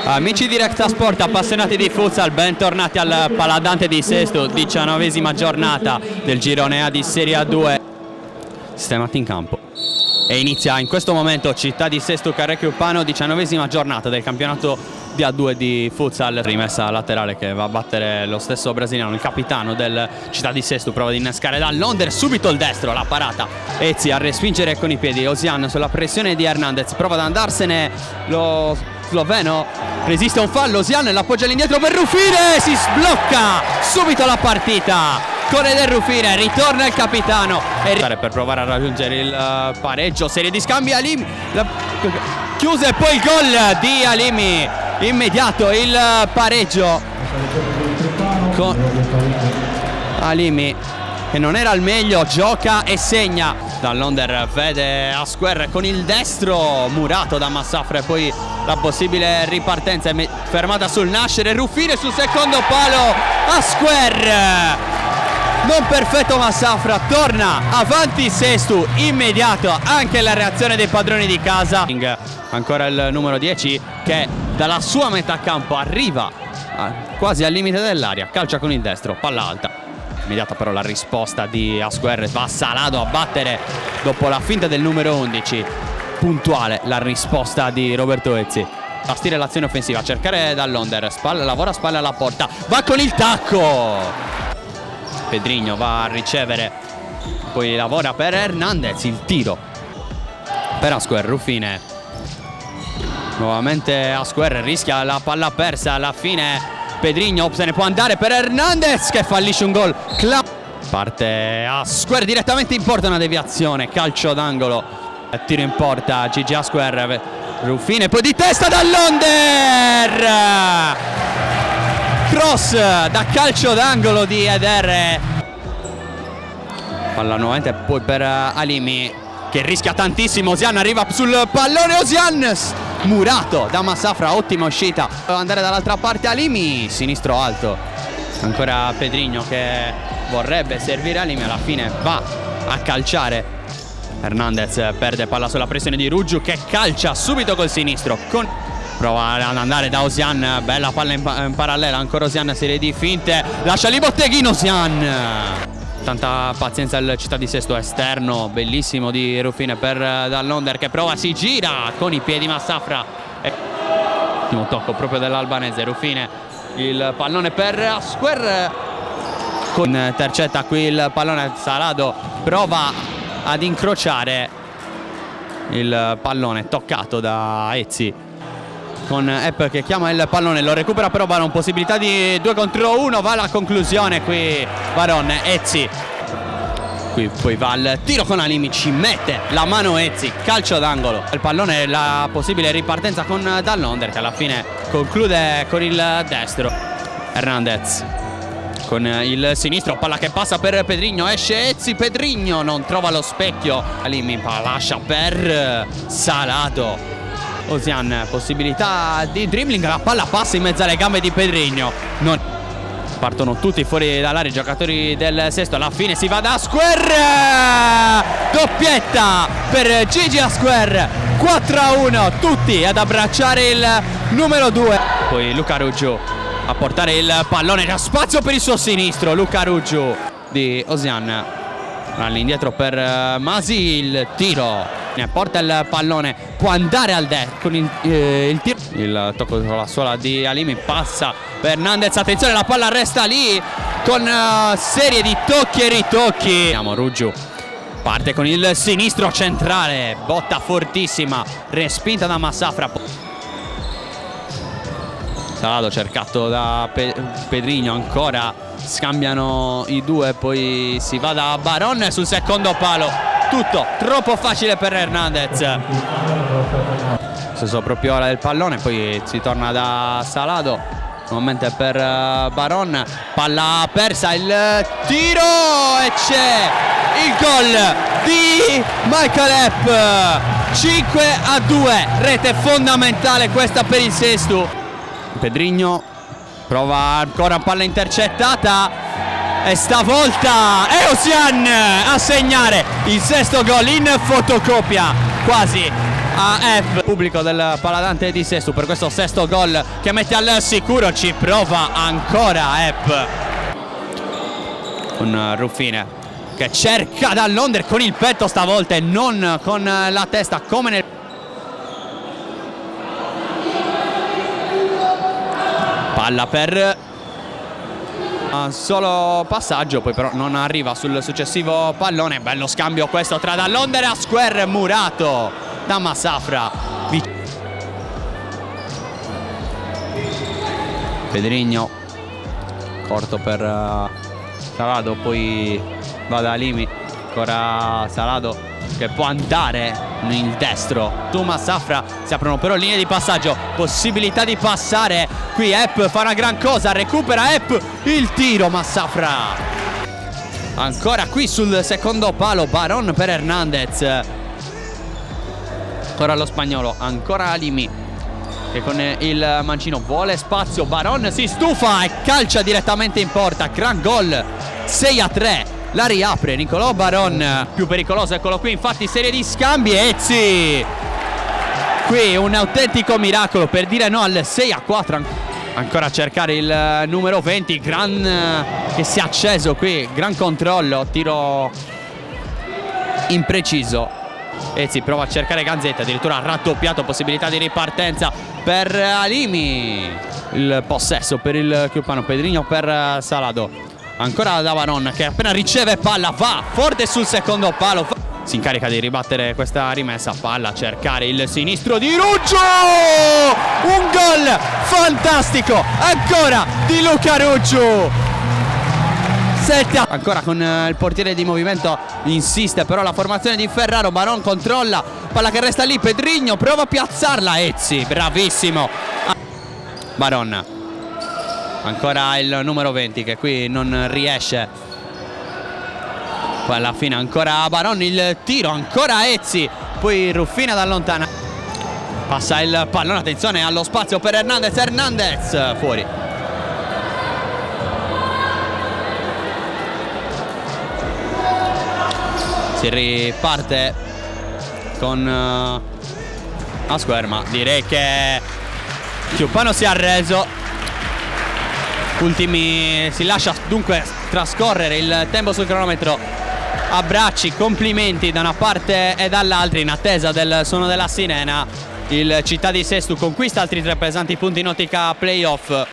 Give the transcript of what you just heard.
Amici di Recta Sport, appassionati di futsal, bentornati al Paladante di Sesto, 19ª giornata del girone A di Serie A2. Sistemati in campo e inizia in questo momento Città di Sesto Carrecchio Urbano, 19ª giornata del campionato di A2 di futsal. Rimessa laterale che va a battere lo stesso brasiliano, il capitano del Città di Sesto, prova di innescare dall'onder, subito il destro, la parata, Ezzi a respingere con i piedi, Osian sulla pressione di Hernandez, prova ad andarsene lo sloveno, resiste a un fallo, Osian l'appoggia all'indietro per Rufine, si sblocca subito la partita con Eder Rufine, ritorna il capitano per provare a raggiungere il pareggio, serie di scambi, Halimi chiuso e poi il gol di Halimi, immediato il pareggio con Halimi che non era al meglio, gioca e segna dall'onder, vede Asquer con il destro murato da Massafra e poi la possibile ripartenza è fermata sul nascere, Rufine sul secondo palo, Asquer non perfetto, Massafra torna avanti Sesto, immediato anche la reazione dei padroni di casa. Ancora il numero 10 che dalla sua metà campo arriva quasi al limite dell'area, calcia con il destro, palla alta, immediata però la risposta di Asquer, va Salado a battere dopo la finta del numero 11, puntuale la risposta di Roberto Ezzi, bastire l'azione offensiva, cercare dall'onder, lavora a spalle alla porta, va con il tacco, Pedrigno va a ricevere, poi lavora per Hernandez, il tiro per Asquer, Rufine nuovamente, Asquer rischia la palla persa, alla fine Pedrigno se ne può andare per Hernandez che fallisce un gol, parte Asquer direttamente in porta, una deviazione, calcio d'angolo, tiro in porta Gigi Asquer, Rufine poi di testa dall'onder, cross da calcio d'angolo di Eder, palla nuovamente poi per Halimi che rischia tantissimo, Osian arriva sul pallone, Osian murato da Massafra, ottima uscita, andare dall'altra parte, Halimi sinistro alto, ancora Pedrigno che vorrebbe servire Halimi, alla fine va a calciare, Hernandez perde palla sulla pressione di Ruggiu che calcia subito col sinistro, prova ad andare da Osian, bella palla in parallela, ancora Osian, serie di finte, lascia lì Botteghino, Osian, tanta pazienza il Città di Sesto, esterno bellissimo di Rufine per dall'onder che prova, si gira con i piedi Massafra, ultimo tocco proprio dell'albanese, Rufine, il pallone per Asquer, intercetta qui il pallone, Salado prova ad incrociare il pallone toccato da Ezzi, con Epp che chiama il pallone, lo recupera però Baron, possibilità di 2 contro 1, va alla conclusione qui Baron, Ezzi, qui poi va al tiro con Halimi, ci mette la mano Ezzi, calcio d'angolo, il pallone, la possibile ripartenza con dall'onder che alla fine conclude con il destro, Hernandez con il sinistro, palla che passa per Pedrigno, esce Ezzi, Pedrigno non trova lo specchio, Halimi lascia per Salado, Osian possibilità di dribbling, la palla passa in mezzo alle gambe di Pedrigno, partono tutti fuori dall'area i giocatori del Sesto, alla fine si va da Asquer, doppietta per Gigi Asquer, 4-1, tutti ad abbracciare il numero 2, poi Luca Ruggiu a portare il pallone, c'è spazio per il suo sinistro, Luca Ruggiu di Osian all'indietro per Masi, il tiro, porta il pallone, può andare al destro con il tiro, il tocco sulla suola di Halimi, passa per Hernandez, attenzione la palla resta lì con serie di tocchi e ritocchi, vediamo Ruggiu parte con il sinistro centrale, botta fortissima, respinta da Massafra, Salado cercato da Pedrigno, ancora scambiano i due, poi si va da Baron sul secondo palo, tutto troppo facile per Hernandez, stesso proprio ora del pallone, poi si torna da Salado nuovamente per Baron, palla persa, il tiro e c'è il gol di Michael Epp, 5-2, rete fondamentale questa per il Sesto, Pedrigno prova ancora palla intercettata e stavolta è Osian a segnare il sesto gol in fotocopia, quasi a F, pubblico del Paladante di Sesto per questo sesto gol che mette al sicuro. Ci prova ancora F con Ruffine che cerca dall'under con il petto stavolta e non con la testa come nel palla per solo passaggio, poi però non arriva sul successivo pallone. Bello scambio questo tra dall'under a square murato da Massafra. Pedrigno corto per Salado, poi va da Alimi, ancora Salado che può andare il destro su Massafra. Si aprono però linee di passaggio, possibilità di passare qui. Epp fa una gran cosa, recupera Epp, il tiro Massafra ancora qui sul secondo palo. Baron per Hernandez, ancora lo spagnolo, ancora Alimi che con il mancino vuole spazio. Baron si stufa e calcia direttamente in porta. Gran gol, 6-3. La riapre Nicolò Baron, più pericoloso, eccolo qui, infatti serie di scambi. Ezzi qui un autentico miracolo per dire no al 6-4. Ancora a cercare il numero 20, gran che si è acceso qui, gran controllo, tiro impreciso. Ezzi prova a cercare Ganzetta, addirittura raddoppiato, possibilità di ripartenza per Alimi. Il possesso per il Chiuppano, Pedrigno per Salado. Ancora da Baron che appena riceve palla va forte sul secondo palo. Si incarica di ribattere questa rimessa. Palla a cercare il sinistro di Ruggio. Un gol fantastico ancora di Luca Ruggio. 7. Ancora con il portiere di movimento, insiste però la formazione di Ferraro. Baron controlla, palla che resta lì. Pedrigno prova a piazzarla. Ezzi bravissimo. Baron, ancora il numero 20 che qui non riesce. Poi alla fine ancora Baron, il tiro, ancora Ezzi, poi Ruffina da lontana. Passa il pallone, attenzione allo spazio per Hernandez. Hernandez fuori. Si riparte con a square, ma direi che Chiuppano si è arreso. Ultimi, si lascia dunque trascorrere il tempo sul cronometro. Abbracci, complimenti da una parte e dall'altra in attesa del suono della sirena. Il Città di Sesto conquista altri 3 pesanti punti in ottica playoff.